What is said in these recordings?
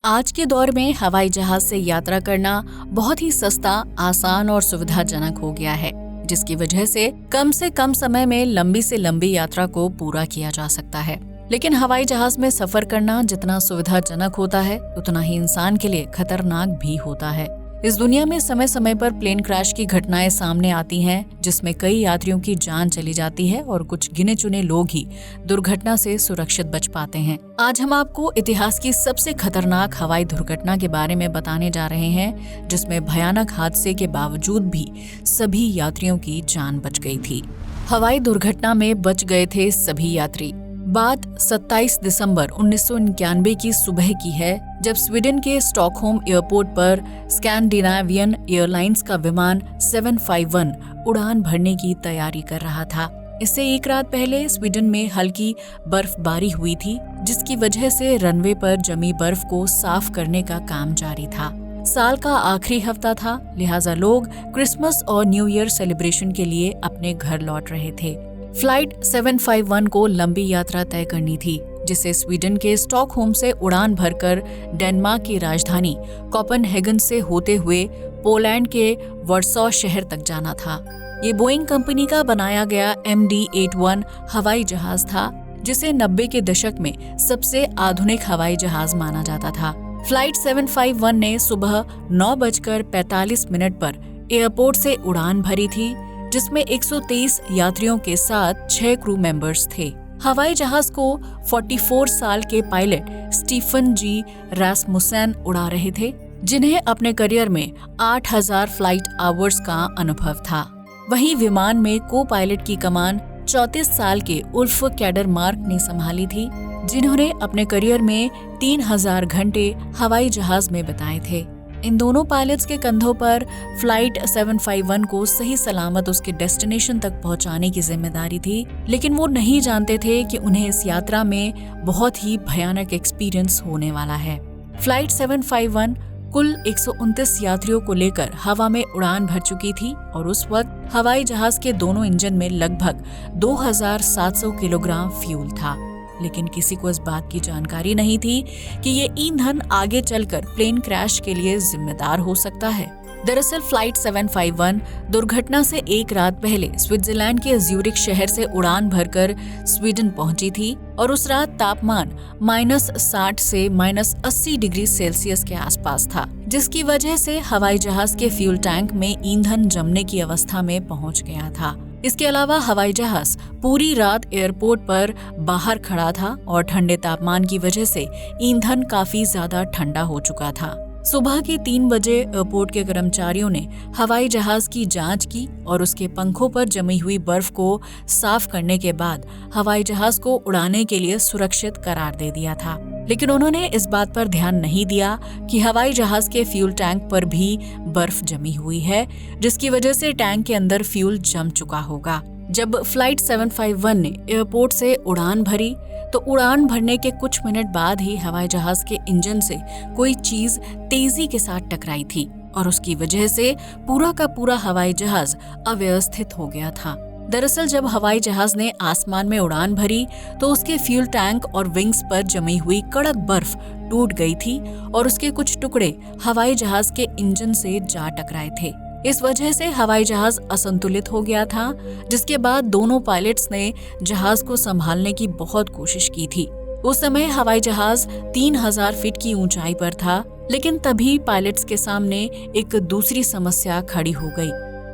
आज के दौर में हवाई जहाज से यात्रा करना बहुत ही सस्ता, आसान और सुविधाजनक हो गया है, जिसकी वजह से कम समय में लंबी से लंबी यात्रा को पूरा किया जा सकता है। लेकिन हवाई जहाज में सफर करना जितना सुविधाजनक होता है, उतना ही इंसान के लिए खतरनाक भी होता है। इस दुनिया में समय समय पर प्लेन क्रैश की घटनाएं सामने आती हैं, जिसमें कई यात्रियों की जान चली जाती है और कुछ गिने चुने लोग ही दुर्घटना से सुरक्षित बच पाते हैं। आज हम आपको इतिहास की सबसे खतरनाक हवाई दुर्घटना के बारे में बताने जा रहे हैं, जिसमें भयानक हादसे के बावजूद भी सभी यात्रियों की जान बच गई थी। हवाई दुर्घटना में बच गए थे सभी यात्री। बात 27 दिसंबर 1991 की सुबह की है, जब स्वीडन के स्टॉकहोम एयरपोर्ट पर स्कैंडिनेवियन एयरलाइंस का विमान 751 उड़ान भरने की तैयारी कर रहा था। इससे एक रात पहले स्वीडन में हल्की बर्फबारी हुई थी, जिसकी वजह से रनवे पर जमी बर्फ को साफ करने का काम जारी था। साल का आखिरी हफ्ता था, लिहाजा लोग क्रिसमस और न्यू ईयर सेलिब्रेशन के लिए अपने घर लौट रहे थे। फ्लाइट 751 को लंबी यात्रा तय करनी थी, जिसे स्वीडन के स्टॉकहोम से उड़ान भरकर डेनमार्क की राजधानी कोपेनहेगन से होते हुए पोलैंड के वर्सॉ शहर तक जाना था। ये बोइंग कंपनी का बनाया गया MD-81 हवाई जहाज था, जिसे 90 के दशक में सबसे आधुनिक हवाई जहाज माना जाता था। फ्लाइट 751 ने सुबह 9:45 पर एयरपोर्ट से उड़ान भरी थी, जिसमें 123 यात्रियों के साथ 6 क्रू मेंबर्स थे। हवाई जहाज को 44 साल के पायलट स्टीफन जी रासमुसेन उड़ा रहे थे, जिन्हें अपने करियर में 8000 फ्लाइट आवर्स का अनुभव था। वहीं विमान में को पायलट की कमान 34 साल के उल्फ कैडरमार्क ने संभाली थी, जिन्होंने अपने करियर में 3000 घंटे हवाई जहाज में बिताए थे। इन दोनों पायलट्स के कंधों पर फ्लाइट 751 को सही सलामत उसके डेस्टिनेशन तक पहुंचाने की जिम्मेदारी थी, लेकिन वो नहीं जानते थे कि उन्हें इस यात्रा में बहुत ही भयानक एक्सपीरियंस होने वाला है। फ्लाइट 751 कुल 129 यात्रियों को लेकर हवा में उड़ान भर चुकी थी और उस वक्त हवाई जहाज के दोनों इंजन में लगभग 2700 किलोग्राम फ्यूल था। लेकिन किसी को इस बात की जानकारी नहीं थी कि ये ईंधन आगे चलकर प्लेन क्रैश के लिए जिम्मेदार हो सकता है। दरअसल फ्लाइट 751 दुर्घटना से एक रात पहले स्विट्जरलैंड के ज्यूरिख शहर से उड़ान भरकर स्वीडन पहुंची थी और उस रात तापमान -60 से -80 डिग्री सेल्सियस के आसपास था, जिसकी वजह से हवाई जहाज के फ्यूल टैंक में ईंधन जमने की अवस्था में पहुंच गया था। इसके अलावा हवाई जहाज पूरी रात एयरपोर्ट पर बाहर खड़ा था और ठंडे तापमान की वजह से ईंधन काफी ज्यादा ठंडा हो चुका था। सुबह के 3 बजे एयरपोर्ट के कर्मचारियों ने हवाई जहाज की जांच की और उसके पंखों पर जमी हुई बर्फ को साफ करने के बाद हवाई जहाज को उड़ाने के लिए सुरक्षित करार दे दिया था। लेकिन उन्होंने इस बात पर ध्यान नहीं दिया कि हवाई जहाज के फ्यूल टैंक पर भी बर्फ जमी हुई है, जिसकी वजह से टैंक के अंदर फ्यूल जम चुका होगा। जब फ्लाइट 751 ने एयरपोर्ट से उड़ान भरी, तो उड़ान भरने के कुछ मिनट बाद ही हवाई जहाज के इंजन से कोई चीज तेजी के साथ टकराई थी और उसकी वजह से पूरा का पूरा हवाई जहाज अव्यवस्थित हो गया था। दरअसल जब हवाई जहाज ने आसमान में उड़ान भरी, तो उसके फ्यूल टैंक और विंग्स पर जमी हुई कड़क बर्फ टूट गई थी और उसके कुछ टुकड़े हवाई जहाज के इंजन से जा टकराए थे। इस वजह से हवाई जहाज असंतुलित हो गया था, जिसके बाद दोनों पायलट्स ने जहाज को संभालने की बहुत कोशिश की थी। उस समय हवाई जहाज 3000 फीट की ऊंचाई पर था, लेकिन तभी पायलट्स के सामने एक दूसरी समस्या खड़ी हो गई।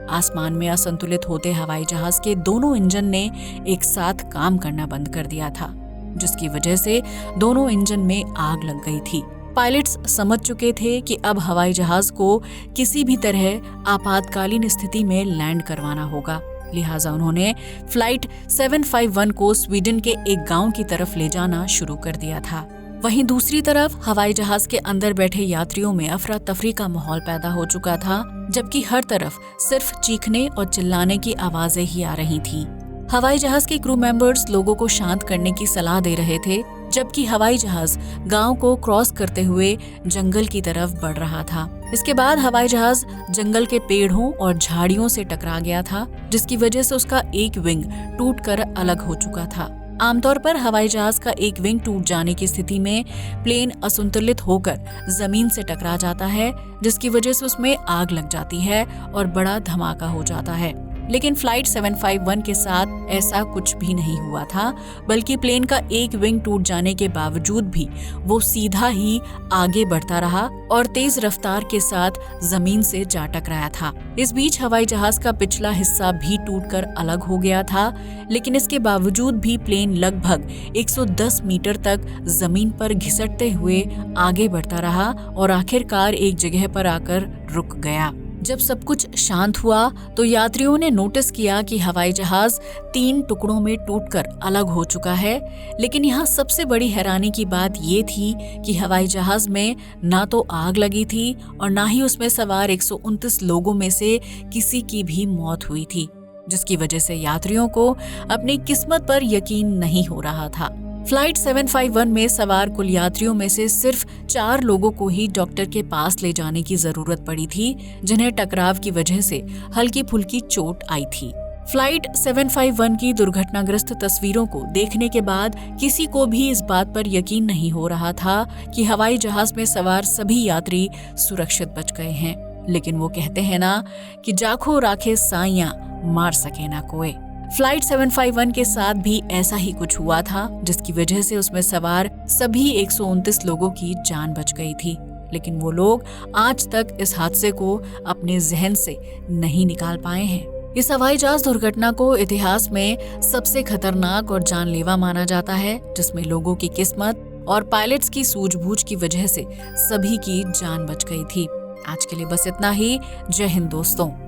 आसमान में असंतुलित होते हवाई जहाज के दोनों इंजन ने एक साथ काम करना बंद कर दिया था, जिसकी वजह से दोनों इंजन में आग लग गई थी। पायलट्स समझ चुके थे कि अब हवाई जहाज को किसी भी तरह आपातकालीन स्थिति में लैंड करवाना होगा, लिहाजा उन्होंने फ्लाइट 751 को स्वीडन के एक गांव की तरफ ले जाना शुरू कर दिया था। वहीं दूसरी तरफ हवाई जहाज के अंदर बैठे यात्रियों में अफरा तफरी का माहौल पैदा हो चुका था, जबकि हर तरफ सिर्फ चीखने और चिल्लाने की आवाजें ही आ रही थीं। हवाई जहाज के क्रू मेंबर्स लोगों को शांत करने की सलाह दे रहे थे, जबकि हवाई जहाज गांव को क्रॉस करते हुए जंगल की तरफ बढ़ रहा था। इसके बाद हवाई जहाज जंगल के पेड़ों और झाड़ियों से टकरा गया था, जिसकी वजह से उसका एक विंग टूटकर अलग हो चुका था। आमतौर पर हवाई जहाज का एक विंग टूट जाने की स्थिति में प्लेन असंतुलित होकर जमीन से टकरा जाता है, जिसकी वजह से उसमें आग लग जाती है और बड़ा धमाका हो जाता है। लेकिन फ्लाइट 751 के साथ ऐसा कुछ भी नहीं हुआ था, बल्कि प्लेन का एक विंग टूट जाने के बावजूद भी वो सीधा ही आगे बढ़ता रहा और तेज रफ्तार के साथ जमीन से जा टकराया था। इस बीच हवाई जहाज का पिछला हिस्सा भी टूटकर अलग हो गया था, लेकिन इसके बावजूद भी प्लेन लगभग 110 मीटर तक जमीन पर घिसटते हुए आगे बढ़ता रहा और आखिरकार एक जगह पर आकर रुक गया। जब सब कुछ शांत हुआ तो यात्रियों ने नोटिस किया कि हवाई जहाज 3 टुकड़ों में टूटकर अलग हो चुका है। लेकिन यहाँ सबसे बड़ी हैरानी की बात ये थी कि हवाई जहाज में ना तो आग लगी थी और ना ही उसमें सवार 129 लोगों में से किसी की भी मौत हुई थी, जिसकी वजह से यात्रियों को अपनी किस्मत पर यकीन नहीं हो रहा था। फ्लाइट 751 में सवार कुल यात्रियों में से सिर्फ 4 लोगों को ही डॉक्टर के पास ले जाने की जरूरत पड़ी थी, जिन्हें टकराव की वजह से हल्की फुल्की चोट आई थी। फ्लाइट 751 की दुर्घटनाग्रस्त तस्वीरों को देखने के बाद किसी को भी इस बात पर यकीन नहीं हो रहा था कि हवाई जहाज में सवार सभी यात्री सुरक्षित बच गए हैं। लेकिन वो कहते हैं ना कि जाखो राखे साइयां, मार सके ना कोई। फ्लाइट 751 के साथ भी ऐसा ही कुछ हुआ था, जिसकी वजह से उसमें सवार सभी 129 लोगों की जान बच गई थी। लेकिन वो लोग आज तक इस हादसे को अपने जहन से नहीं निकाल पाए हैं। इस हवाई जहाज दुर्घटना को इतिहास में सबसे खतरनाक और जानलेवा माना जाता है, जिसमें लोगों की किस्मत और पायलट्स की सूझबूझ की वजह से सभी की जान बच गई थी। आज के लिए बस इतना ही। जय हिंद दोस्तों।